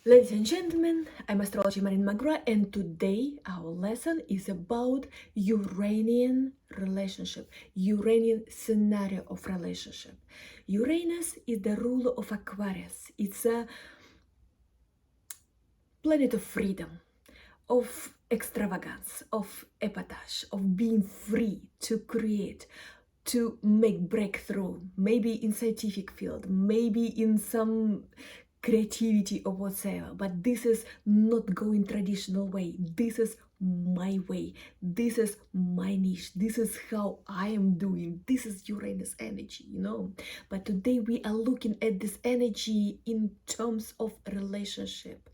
Ladies and gentlemen, I'm astrologer MARINA, and today our lesson is about Uranian relationship, Uranian scenario of relationship. Uranus is the ruler of Aquarius. It's a planet of freedom, of extravagance, of epatage, of being free to create, to make breakthrough, maybe in scientific field, maybe in some creativity or whatsoever. But this is not going traditional way. This is my way. This is my niche. This is how I am doing. This is Uranus energy, you know. But today we are looking at this energy in terms of relationship.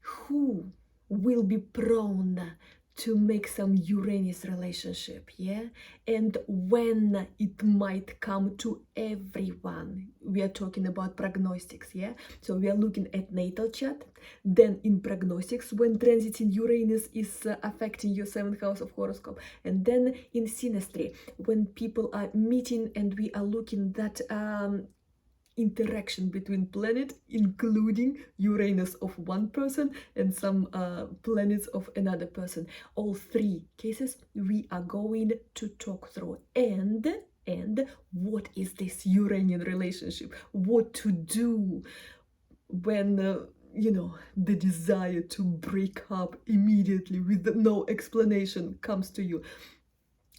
Who will be prone to make some Uranus relationship, yeah? And when it might come to everyone. We are talking about prognostics, yeah? So we are looking at natal chart, then in prognostics, when transiting Uranus is affecting your 7th house of horoscope, and then in synastry, when people are meeting and we are looking that interaction between planets, including Uranus of one person and some planets of another person. All three cases we are going to talk through. And what is this Uranian relationship? What to do when the desire to break up immediately with no explanation comes to you.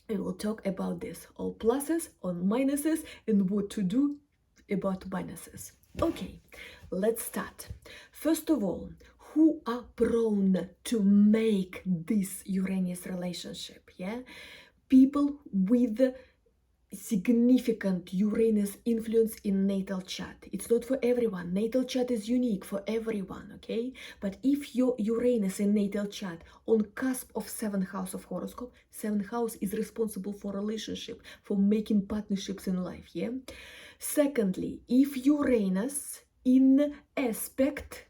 We will talk about this, all pluses, all minuses, and what to do about minuses. Okay, let's start. First of all, who are prone to make this Uranus relationship? Yeah, people with significant Uranus influence in natal chart. It's not for everyone. Natal chart is unique for everyone, okay? But if your Uranus in natal chart on cusp of 7th house of horoscope, 7th house is responsible for relationship, for making partnerships in life, yeah? Secondly, if Uranus in aspect,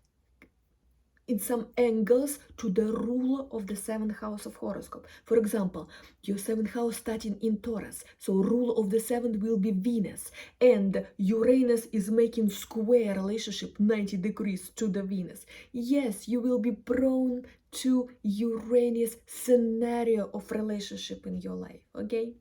in some angles to the ruler of the 7th house of horoscope. For example, your 7th house starting in Taurus, so ruler of the 7th will be Venus, and Uranus is making square relationship 90 degrees to the Venus. Yes, you will be prone to Uranus scenario of relationship in your life, okay?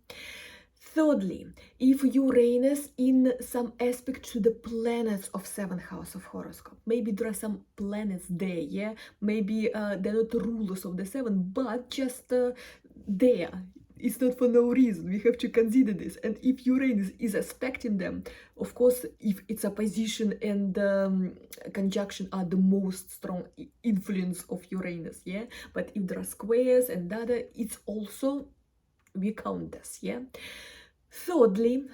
Thirdly, if Uranus in some aspect to the planets of 7th house of horoscope, maybe there are some planets there, yeah? Maybe they're not rulers of the 7th, but just there. It's not for no reason. We have to consider this. And if Uranus is aspecting them, of course, if it's opposition and conjunction are the most strong influence of Uranus, yeah? But if there are squares and other, it's also, we count this, yeah? Thirdly,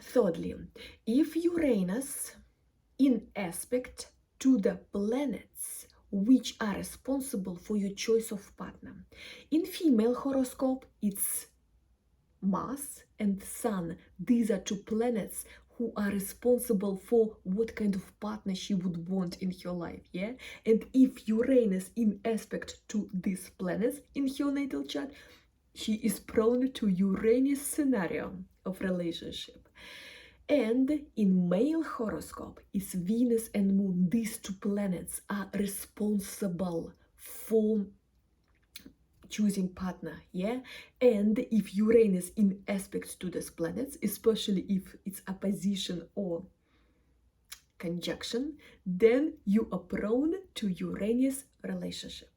if Uranus in aspect to the planets which are responsible for your choice of partner. In female horoscope, it's Mars and Sun. These are two planets who are responsible for what kind of partner she would want in her life, yeah? And if Uranus in aspect to these planets in her natal chart, she is prone to Uranus scenario of relationship. And in male horoscope, it's Venus and Moon. These two planets are responsible for choosing partner, yeah? And if Uranus in aspect to these planets, especially if it's opposition or conjunction, then you are prone to Uranus relationship.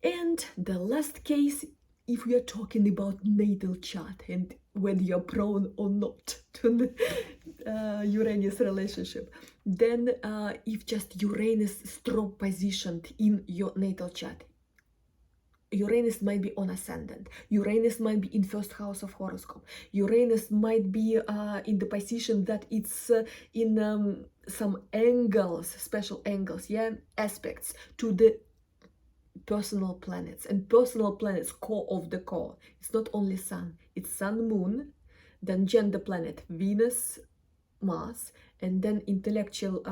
And the last case, if we are talking about natal chart and whether you're prone or not to the Uranus relationship, then if just Uranus strong positioned in your natal chart, Uranus might be on ascendant, Uranus might be in 1st house of horoscope, Uranus might be in the position that it's in some angles, special angles, yeah, aspects to the personal planets. And personal planets, core of the core, it's not only Sun, it's Sun, Moon, then gender planet Venus, Mars, and then intellectual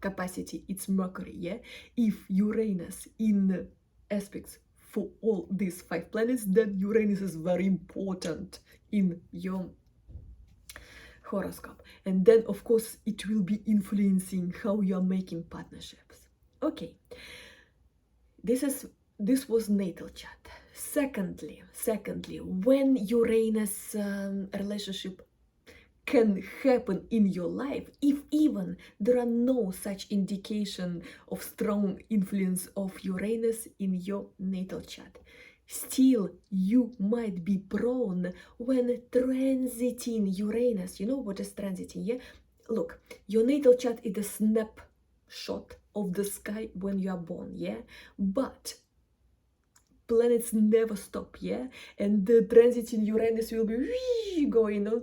capacity, it's Mercury, yeah? If Uranus in aspects for all these 5 planets, then Uranus is very important in your horoscope. And then of course it will be influencing how you are making partnerships. Okay, this was natal chart. Secondly, when Uranus relationship can happen in your life, if even there are no such indication of strong influence of Uranus in your natal chart, still you might be prone when transiting Uranus. You know what is transiting, yeah? Look, your natal chart is a snapshot of the sky when you are born, yeah? But planets never stop, yeah, and the transit in Uranus will be going on,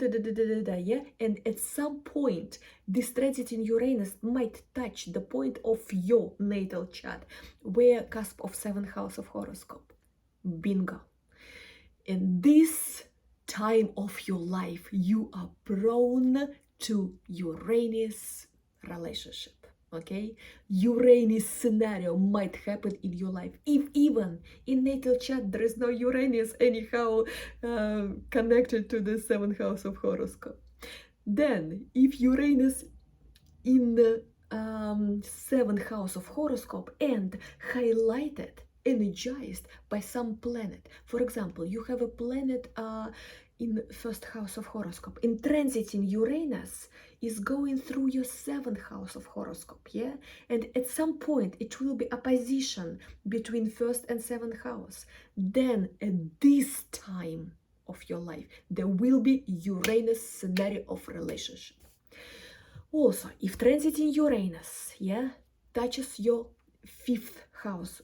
yeah, and at some point this transit in Uranus might touch the point of your natal chart where cusp of 7th house of horoscope. Bingo. In this time of your life you are prone to Uranus relationship. Okay, Uranus scenario might happen in your life if even in natal chart there is no Uranus anyhow connected to the 7th house of horoscope. Then if Uranus in the 7th house of horoscope and highlighted, energized by some planet, for example, you have a planet in 1st house of horoscope in transit in Uranus is going through your 7th house of horoscope, yeah, and at some point it will be opposition between 1st and 7th house. Then at this time of your life there will be Uranus scenario of relationship. Also, if transiting Uranus, yeah, touches your 5th house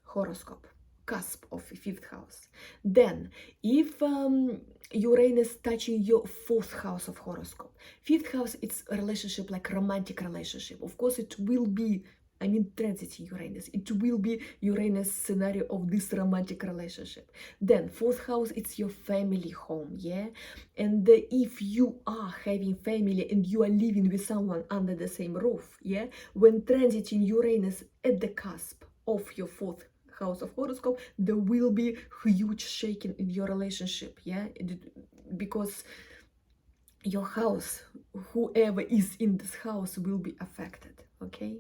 horoscope, cusp of 5th house, then if Uranus touching your 4th house of horoscope, 5th house, it's a relationship like romantic relationship. Of course, it will be, I mean, transiting Uranus, it will be Uranus scenario of this romantic relationship. Then 4th house, it's your family home, yeah, and if you are having family and you are living with someone under the same roof, yeah, when transiting Uranus at the cusp of your 4th house of horoscope, there will be huge shaking in your relationship, yeah, because your house, whoever is in this house will be affected. Okay,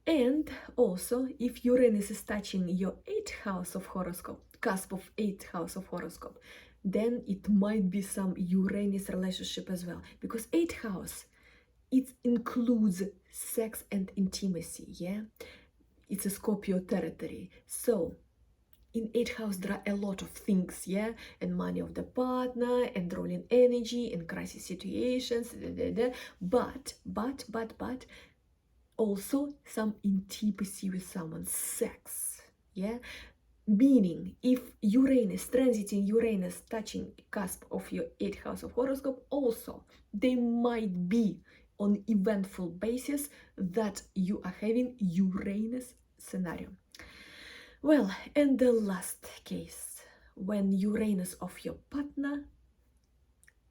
and also if Uranus is touching your 8th house of horoscope, cusp of 8th house of horoscope, then it might be some Uranus relationship as well, because 8th house, it includes sex and intimacy, yeah, it's a Scorpio territory. So in 8th house there are a lot of things, yeah, and money of the partner and rolling energy and crisis situations, but also some intimacy with someone, sex, yeah, meaning if Uranus transiting Uranus touching cusp of your 8th house of horoscope, also they might be on eventful basis that you are having Uranus scenario. Well, and the last case, when Uranus of your partner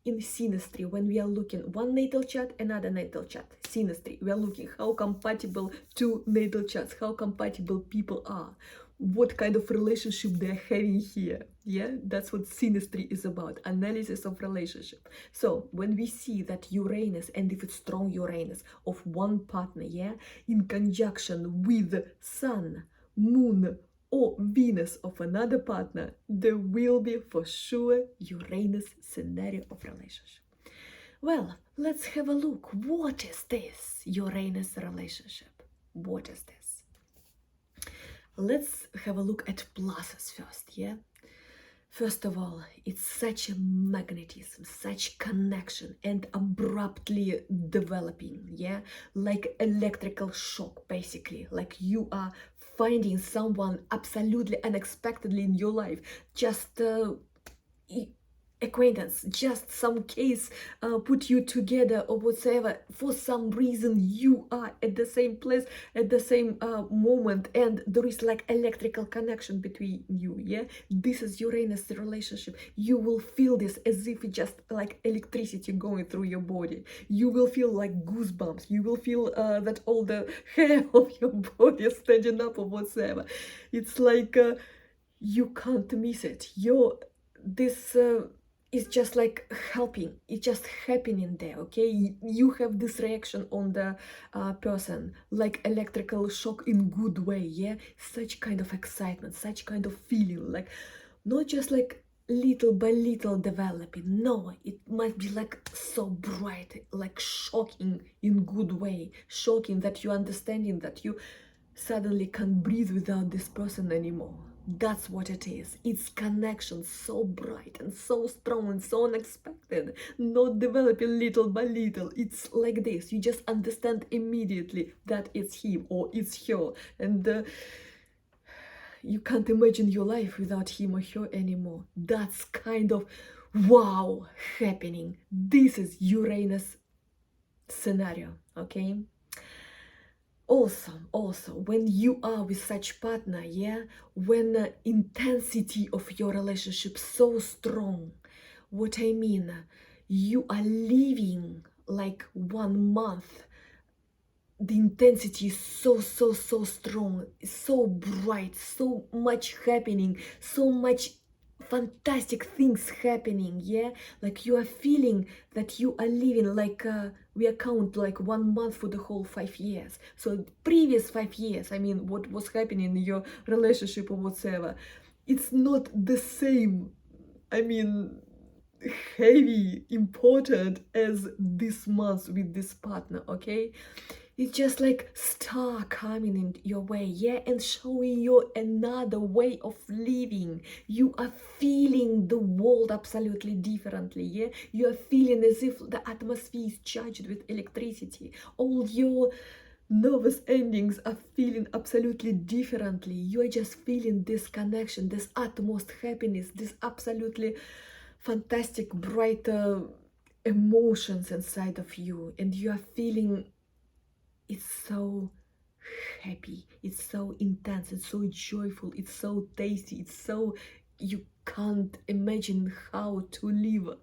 in synastry, when we are looking one natal chart, another natal chart, synastry, we are looking how compatible two natal charts, how compatible people are, what kind of relationship they're having here, yeah, that's what synastry is about, analysis of relationship. So when we see that Uranus, and if it's strong Uranus of one partner, yeah, in conjunction with Sun, Moon, or Venus of another partner, there will be for sure Uranus scenario of relationship. Well, let's have a look. What is this Uranus relationship? What is this? Let's have a look at pluses first, yeah? First of all, it's such a magnetism, such connection, and abruptly developing, yeah? Like electrical shock, basically. Like you are finding someone absolutely unexpectedly in your life. Just acquaintance, just some case put you together or whatsoever. For some reason you are at the same place at the same moment, and there is like electrical connection between you, yeah, this is Uranus relationship. You will feel this as if it's just like electricity going through your body. You will feel like goosebumps. You will feel that all the hair of your body is standing up or whatsoever. It's like you can't miss it. This it's just like helping, it's just happening there, okay? You have this reaction on the person, like electrical shock in good way, yeah? Such kind of excitement, such kind of feeling, like not just like little by little developing, no, it must be like so bright, like shocking in good way, shocking that you understanding that you suddenly can't breathe without this person anymore. That's what it is. It's connection so bright and so strong and so unexpected, not developing little by little. It's like this, you just understand immediately that it's him or it's her, and you can't imagine your life without him or her anymore. That's kind of wow happening. This is Uranus scenario, okay? Also, when you are with such partner, yeah, when the intensity of your relationship so strong, what I mean, you are living like 1 month, the intensity is so strong, so bright, so much happening, so much fantastic things happening, yeah, like you are feeling that you are living like we account like 1 month for the whole 5 years. So previous 5 years, I mean, what was happening in your relationship or whatsoever, it's not the same, I mean, heavy important as this month with this partner, okay? It's just like star coming in your way, yeah, and showing you another way of living. You are feeling the world absolutely differently, yeah. You are feeling as if the atmosphere is charged with electricity. All your nervous endings are feeling absolutely differently. You are just feeling this connection, this utmost happiness, this absolutely fantastic, bright emotions inside of you, and you are feeling it's so happy, it's so intense, it's so joyful, it's so tasty, it's so, you can't imagine how to live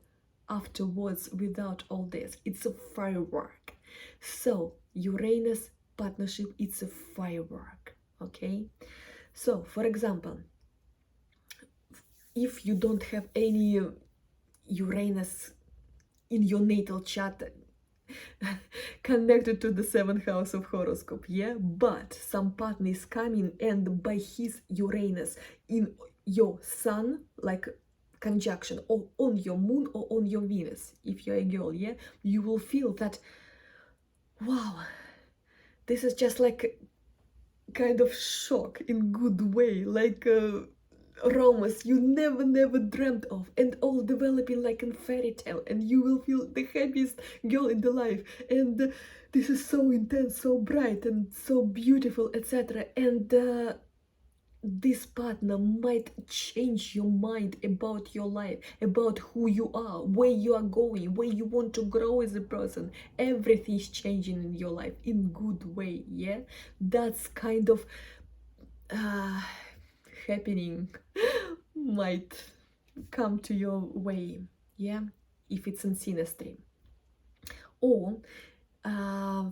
afterwards without all this. It's a firework. So Uranus partnership, it's a firework, okay? So for example, if you don't have any Uranus in your natal chart connected to the 7th house of horoscope, yeah, but some partner is coming and by his Uranus in your sun, like conjunction, or on your moon or on your Venus, if you're a girl, yeah, you will feel that wow, this is just like kind of shock in good way, like romance you never dreamt of, and all developing like in fairy tale, and you will feel the happiest girl in the life, and this is so intense, so bright and so beautiful, etc. And this partner might change your mind about your life, about who you are, where you are going, where you want to grow as a person. Everything's changing in your life in good way, yeah. That's kind of happening might come to your way, yeah, if it's in synastry. Or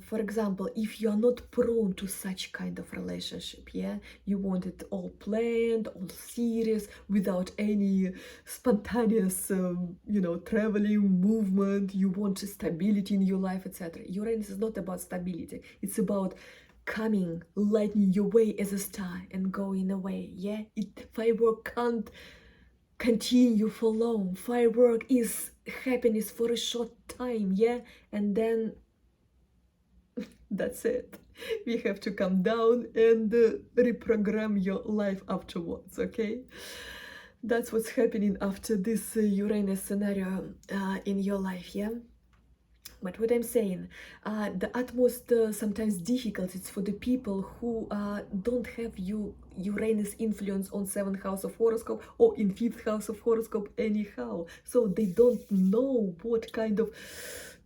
for example, if you are not prone to such kind of relationship, yeah, you want it all planned, all serious, without any spontaneous traveling, movement, you want stability in your life, etc. Uranus is not about stability, it's about coming, lighting your way as a star and going away, yeah. Firework can't continue for long. Firework is happiness for a short time, yeah, and then that's it. We have to come down and reprogram your life afterwards, okay? That's what's happening after this Uranus scenario in your life, yeah? But what I'm saying, the utmost sometimes difficult is for the people who don't have Uranus influence on 7th house of horoscope or in 5th house of horoscope anyhow. So they don't know what kind of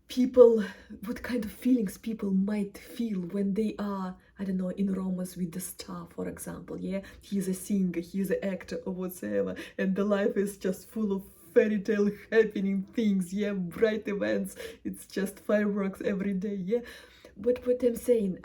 feelings people might feel when they are, I don't know, in romance with the star, for example, yeah? He's a singer, he's an actor or whatsoever, and the life is just full of fairy tale happening things, yeah, bright events, it's just fireworks every day, yeah. But what I'm saying,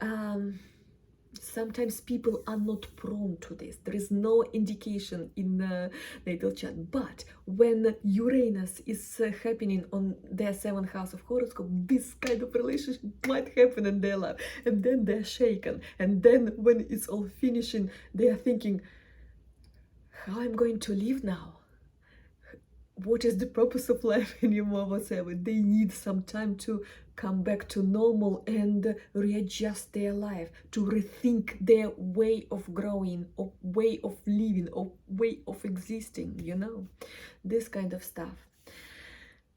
Sometimes people are not prone to this. There is no indication in natal chart. But when Uranus is happening on their 7th house of horoscope, this kind of relationship might happen in their life. And then they're shaken. And then when it's all finishing, they are thinking, how I'm going to live now? What is the purpose of life anymore, whatever? They need some time to come back to normal and readjust their life, to rethink their way of growing, or way of living, or way of existing, you know, this kind of stuff.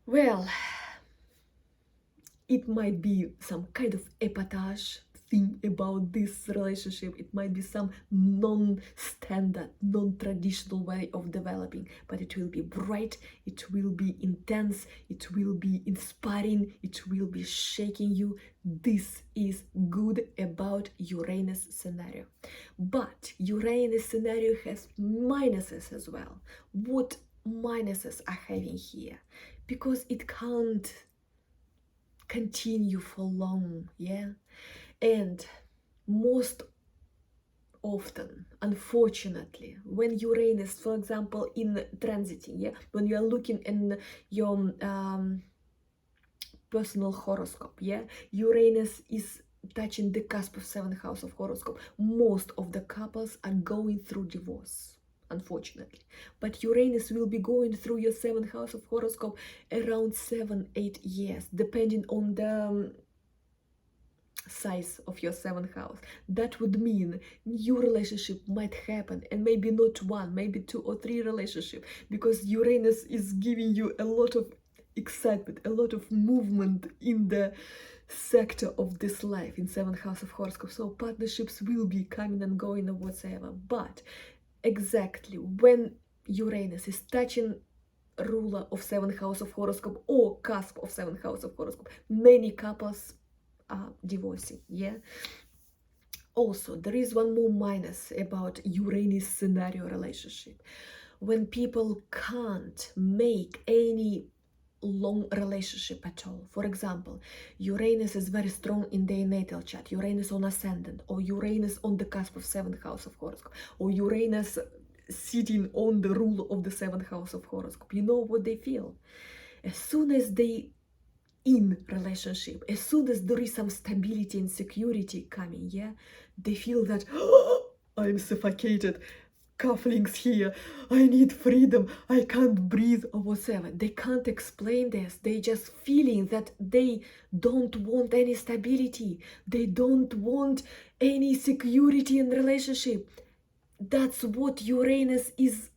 Well, it might be some kind of epatage thing about this relationship. It might be some non-standard, non-traditional way of developing, but it will be bright, it will be intense, it will be inspiring, it will be shaking you. This is good about Uranus scenario. But Uranus scenario has minuses as well. What minuses are having here? Because it can't continue for long, yeah? And most often, unfortunately, when Uranus, for example, in transiting, yeah, when you are looking in your personal horoscope, yeah, Uranus is touching the cusp of 7th house of horoscope, most of the couples are going through divorce, unfortunately. But Uranus will be going through your 7th house of horoscope around 7-8 years, depending on the size of your 7th house. That would mean new relationship might happen, and maybe not one, maybe 2 or 3 relationships, because Uranus is giving you a lot of excitement, a lot of movement in the sector of this life, in 7th house of horoscope. So partnerships will be coming and going or whatsoever. But exactly when Uranus is touching ruler of 7th house of horoscope or cusp of 7th house of horoscope, many couples are divorcing, yeah? Also, there is one more minus about Uranus scenario relationship. When people can't make any long relationship at all. For example, Uranus is very strong in their natal chart, Uranus on ascendant, or Uranus on the cusp of 7th house of horoscope, or Uranus sitting on the rule of the 7th house of horoscope. You know what they feel? As soon as they in relationship, as soon as there is some stability and security coming, yeah, they feel that, oh, I'm suffocated, cufflinks here, I need freedom, I can't breathe, or whatever. They can't explain this. They just feeling that they don't want any stability, they don't want any security in relationship. That's what Uranus is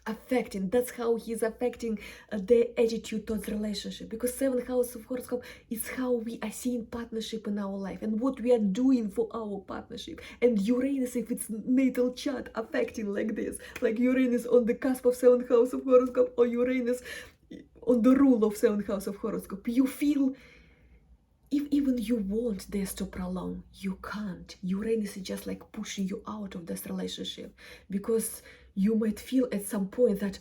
affecting. That's how he's affecting their attitude towards relationship, because 7th house of horoscope is how we are seeing partnership in our life and what we are doing for our partnership. And Uranus, if it's natal chart affecting like this, like Uranus on the cusp of 7th house of horoscope, or Uranus on the rule of 7th house of horoscope, you feel, if even you want this to prolong, you can't. Uranus is just like pushing you out of this relationship, because you might feel at some point that,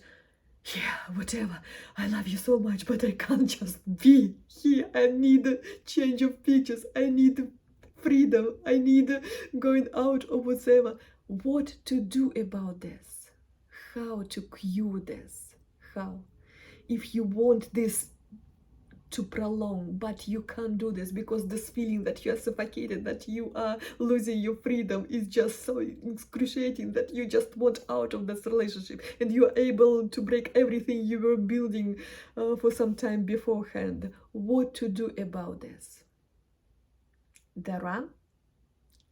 yeah, whatever, I love you so much, but I can't just be here. I need a change of pictures, I need freedom, I need going out or whatever. What to do about this? How to cure this? How? If you want this to prolong, but you can't do this because this feeling that you are suffocated, that you are losing your freedom, is just so excruciating that you just want out of this relationship, and you are able to break everything you were building for some time beforehand. What to do about this? There are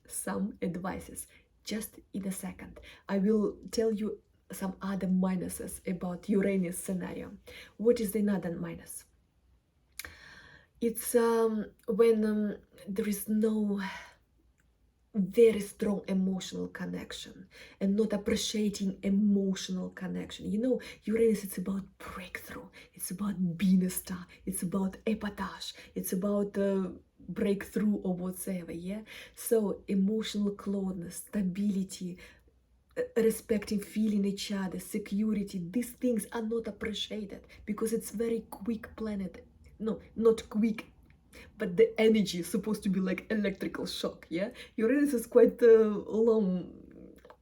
some advices. Just in a second, I will tell you some other minuses about Uranus scenario. What is another minus? It's when there is no very strong emotional connection, and not appreciating emotional connection. You know, Uranus, it's about breakthrough, it's about being a star, it's about epatage, it's about breakthrough or whatever, yeah? So emotional closeness, stability, respecting, feeling each other, security, these things are not appreciated because it's very quick planet. No, not quick but the energy is supposed to be like electrical shock. Yeah, Uranus is quite long,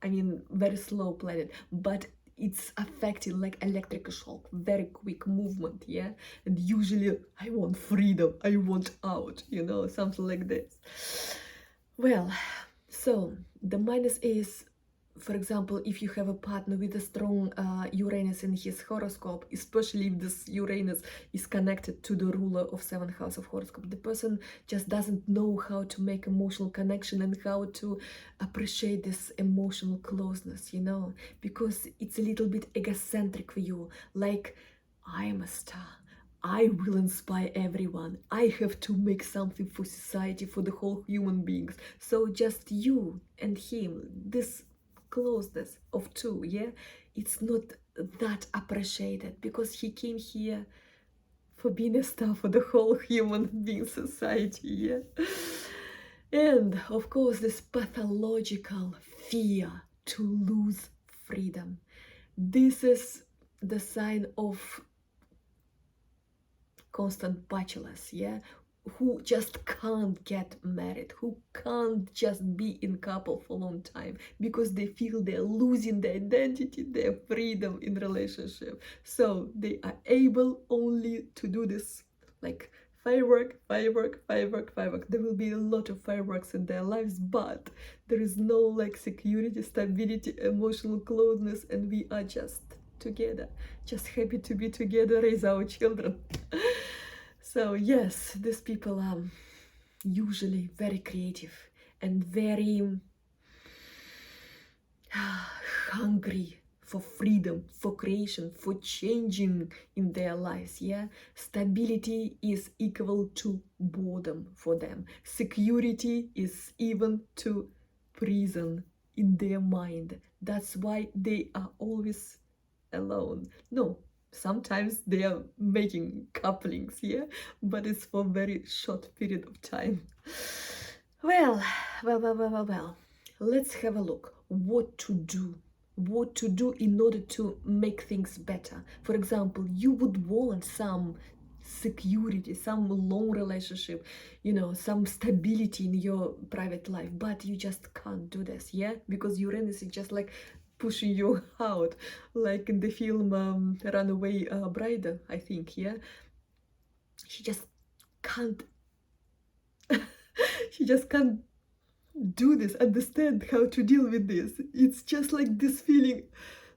I mean very slow planet, but it's affecting like electrical shock, very quick movement. Yeah, and usually I want freedom, I want out, you know, something like this. Well, so the minus is, for example, if you have a partner with a strong Uranus in his horoscope, especially if this Uranus is connected to the ruler of 7th house of horoscope, the person just doesn't know how to make emotional connection and how to appreciate this emotional closeness, you know, because it's a little bit egocentric for you, like, I am a star, I will inspire everyone, I have to make something for society, for the whole human beings. So just you and him, this closeness of two, yeah, it's not that appreciated because he came here for being a star for the whole human being society, yeah. And of course, this pathological fear to lose freedom. This is the sign of constant bachelors, yeah, who just can't get married, who can't just be in couple for a long time because they feel they're losing their identity, their freedom in relationship. So they are able only to do this like firework. There will be a lot of fireworks in their lives, but there is no like security, stability, emotional closeness, and we are just together, just happy to be together, raise our children. So yes, these people are usually very creative and very hungry for freedom, for creation, for changing in their lives. Yeah, stability is equal to boredom for them. Security is even to prison in their mind. That's why they are always alone. No, sometimes they are making couplings, yeah, but it's for very short period of time. Well, let's have a look what to do in order to make things better. For example, you would want some security, some long relationship, you know, some stability in your private life, but you just can't do this, yeah, because Uranus is just like pushing you out, like in the film Runaway Bride, I think, yeah. She just can't she just can't do this, understand how to deal with this. It's just like this feeling,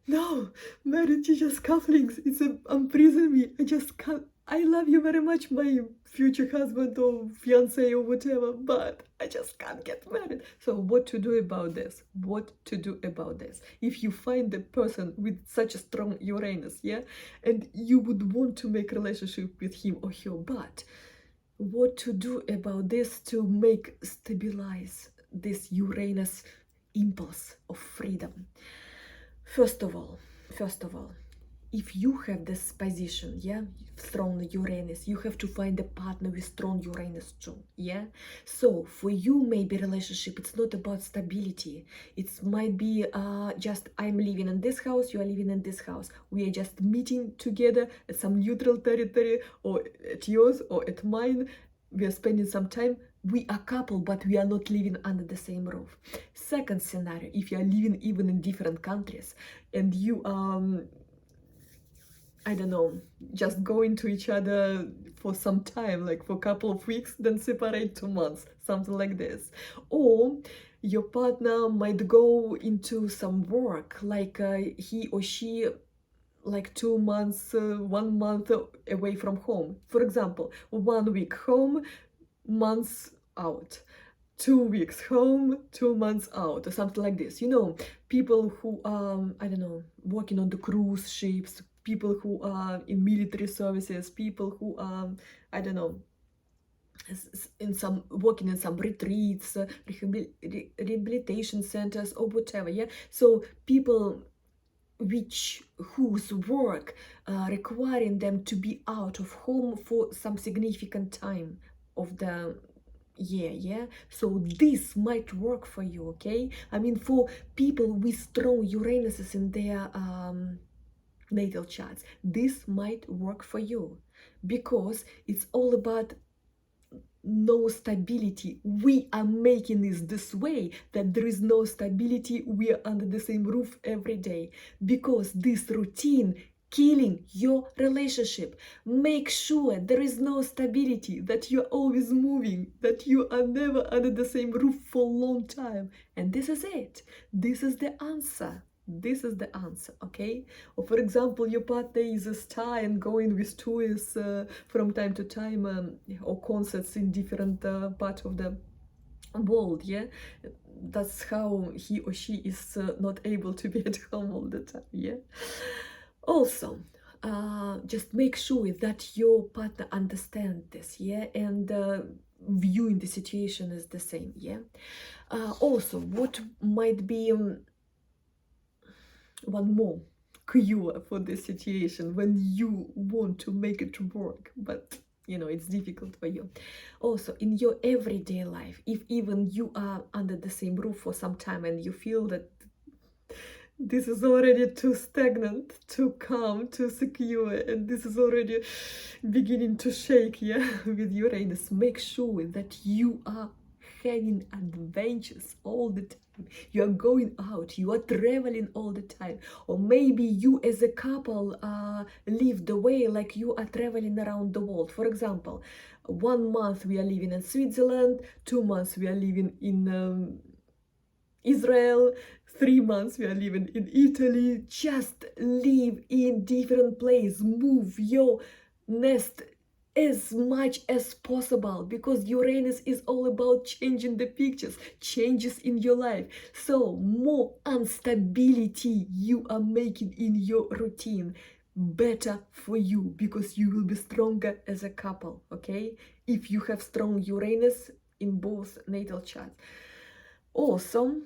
no, marriage is just cufflinks, it's a imprison me, I just can't. I love you very much, my future husband or fiance or whatever, but I just can't get married. So what to do about this? What to do about this? If you find a person with such a strong Uranus, yeah, and you would want to make relationship with him or her, but what to do about this to make stabilize this Uranus impulse of freedom? First of all, if you have this position, yeah, strong Uranus, you have to find a partner with strong Uranus too, yeah. So for you, maybe relationship, it's not about stability, it might be just I'm living in this house, you are living in this house, we are just meeting together at some neutral territory, or at yours or at mine, we are spending some time, we are couple, but we are not living under the same roof. Second scenario, if you are living even in different countries and you I don't know, just going to each other for some time, like for a couple of weeks, then separate 2 months, something like this. Or your partner might go into some work, like he or she, like 2 months, 1 month away from home. For example, 1 week home, months out. 2 weeks home, 2 months out, or something like this. You know, people who I don't know, working on the cruise ships, people who are in military services, people who are, I don't know, in some working in some retreats, rehabilitation centers or whatever. Yeah, so people whose work requiring them to be out of home for some significant time of the year, yeah. So this might work for you, okay. I mean, for people with strong Uranuses in their natal charts, this might work for you because it's all about no stability. We are making this way, that there is no stability. We are under the same roof every day, because this routine killing your relationship. Make sure there is no stability, that you're always moving, that you are never under the same roof for a long time. And this is it. This is the answer. This is the answer, okay? Or for example, your partner is a star and going with tours from time to time, or concerts in different parts of the world, yeah? That's how he or she is not able to be at home all the time, yeah? Also, just make sure that your partner understands this, yeah? And viewing the situation as the same, yeah? Also, what might be one more cure for this situation when you want to make it work, but you know it's difficult for you. Also, in your everyday life, if even you are under the same roof for some time and you feel that this is already too stagnant, too calm, too secure, and this is already beginning to shake, yeah, with Uranus, make sure that you are having adventures all the time. You are going out, you are traveling all the time. Or maybe you as a couple live the way like you are traveling around the world. For example, 1 month we are living in Switzerland, 2 months we are living in Israel, 3 months we are living in Italy. Just live in different places, move your nest as much as possible, because Uranus is all about changing the pictures, changes in your life. So more instability you are making in your routine, better for you, because you will be stronger as a couple, okay? If you have strong Uranus in both natal charts. Also,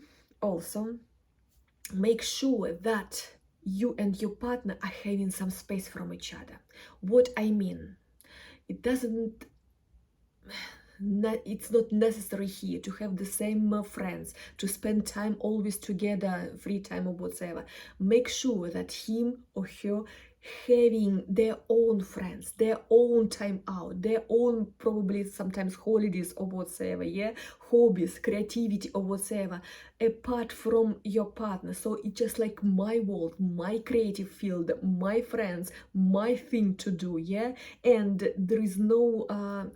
make sure that you and your partner are having some space from each other. What I mean, it's not necessary here to have the same friends, to spend time always together, free time or whatever. Make sure that him or her having their own friends, their own time out, their own probably sometimes holidays or whatever, yeah, hobbies, creativity or whatever, apart from your partner. So it's just like my world, my creative field, my friends, my thing to do, yeah, and there is no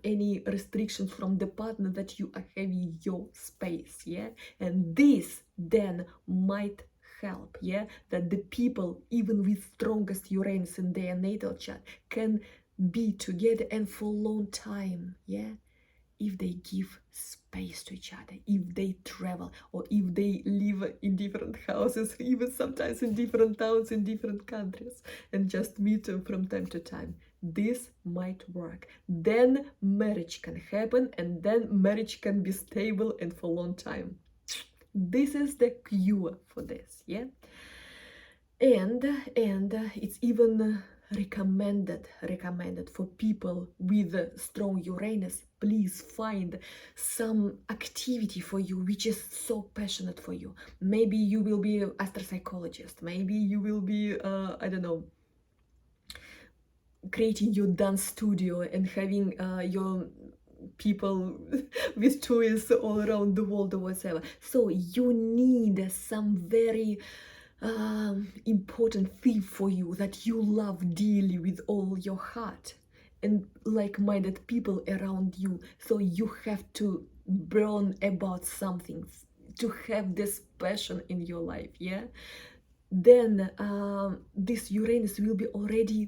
any restrictions from the partner, that you are having your space, yeah, and this then might help, yeah, that the people even with strongest Uranus in their natal chart can be together and for a long time, yeah, if they give space to each other, if they travel, or if they live in different houses, even sometimes in different towns, in different countries, and just meet from time to time. This might work. Then marriage can happen, and then marriage can be stable and for a long time. This is the cure for this, yeah? And it's even recommended for people with strong Uranus. Please find some activity for you which is so passionate for you. Maybe you will be an astropsychologist, maybe you will be I don't know, creating your dance studio and having your people with toys all around the world or whatever. So you need some very important thing for you that you love dearly with all your heart, and like-minded people around you. So you have to burn about something to have this passion in your life, yeah? Then this Uranus will be already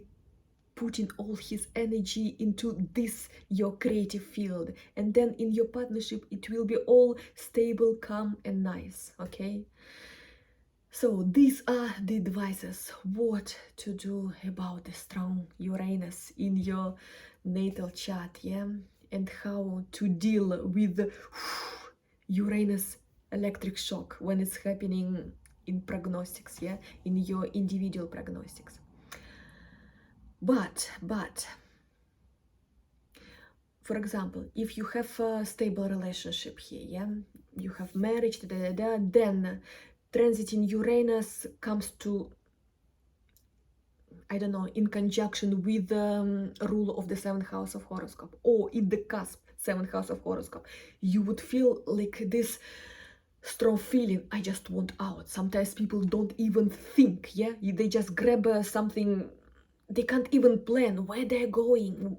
putting all his energy into this, your creative field, and then in your partnership it will be all stable, calm and nice, okay? So these are the advices what to do about the strong Uranus in your natal chart, yeah, and how to deal with the Uranus electric shock when it's happening in prognostics, yeah, in your individual prognostics. But for example, if you have a stable relationship here, yeah, you have marriage, then transiting Uranus comes to, I don't know, in conjunction with the rule of the 7th house of horoscope, or in the cusp, 7th house of horoscope, you would feel like this strong feeling, I just want out. Sometimes people don't even think, yeah, they just grab something, they can't even plan where they're going,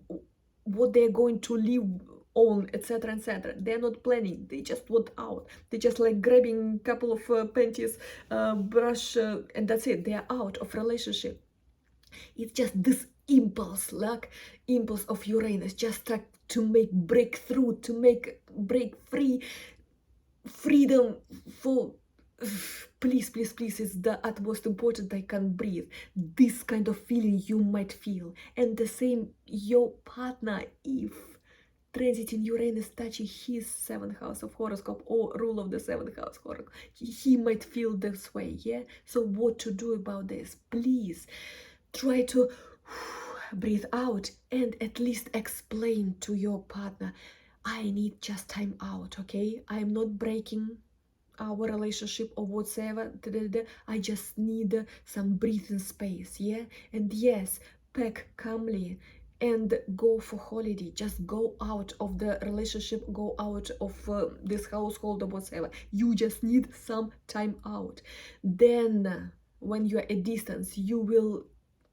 what they're going to live on, etc, etc. They're not planning, they just want out. They just like grabbing a couple of panties, brush, and that's it, they're out of relationship. It's just this impulse, like impulse of Uranus, just like to make breakthrough, to break free, freedom for please, please, please, it's the utmost important. I can't breathe. This kind of feeling you might feel. And the same, your partner, if transiting Uranus touching his 7th house of horoscope or rule of the 7th house horoscope, he might feel this way, yeah? So what to do about this? Please try to breathe out and at least explain to your partner, I need just time out, okay? I'm not breaking our relationship or whatsoever. I just need some breathing space, yeah? And yes, pack calmly and go for holiday. Just go out of the relationship, go out of this household or whatsoever. You just need some time out. Then when you are at distance, you will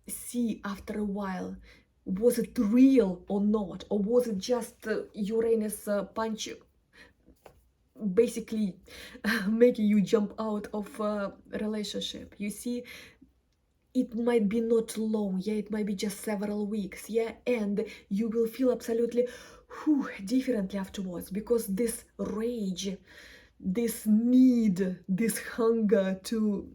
see after a while, was it real or not, or was it just Uranus punch basically making you jump out of a relationship. You see, it might be not long, yeah, it might be just several weeks, yeah, and you will feel absolutely differently afterwards, because this rage, this need, this hunger to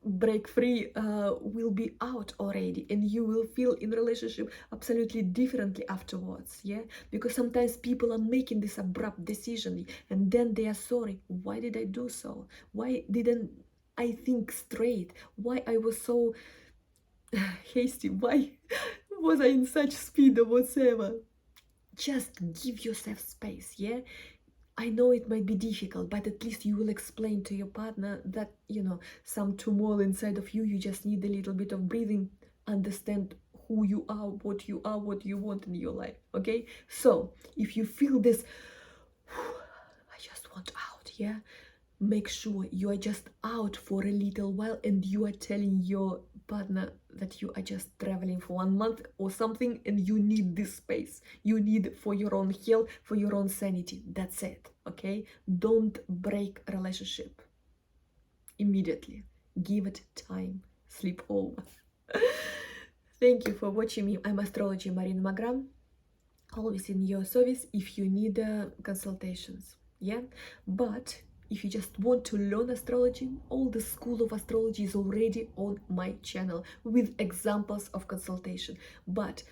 break free will be out already, and you will feel in relationship absolutely differently afterwards, yeah, because sometimes people are making this abrupt decision and then they are sorry, why did I do so, why didn't I think straight, why I was so hasty, why was I in such speed or whatsoever. Just give yourself space, yeah. I know it might be difficult, but at least you will explain to your partner that, you know, some turmoil inside of you, you just need a little bit of breathing, understand who you are, what you want in your life, okay? So, if you feel this, I just want out, yeah? Make sure you are just out for a little while and you are telling your partner that you are just traveling for 1 month or something and you need this space. You need for your own health, for your own sanity. That's it, okay? Don't break a relationship immediately. Give it time. Sleep over. Thank you for watching me. I'm astrology Marina Magram. Always in your service if you need consultations, yeah? But if you just want to learn astrology, all the school of astrology is already on my channel with examples of consultation, but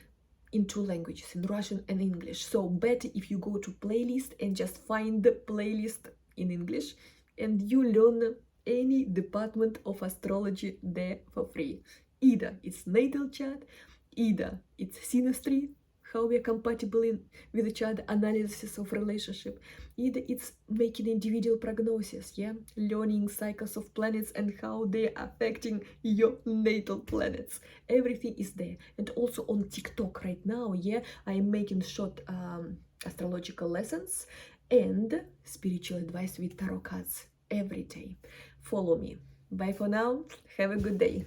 in 2 languages, in Russian and English. So better if you go to playlist and just find the playlist in English and you learn any department of astrology there for free. Either it's Natal Chart, either it's Synastry, how we are compatible with each other, analysis of relationship, either it's making individual prognosis, yeah, learning cycles of planets and how they are affecting your natal planets. Everything is there. And also on TikTok right now, yeah, I'm making short astrological lessons and spiritual advice with tarot cards every day. Follow me. Bye for now. Have a good day.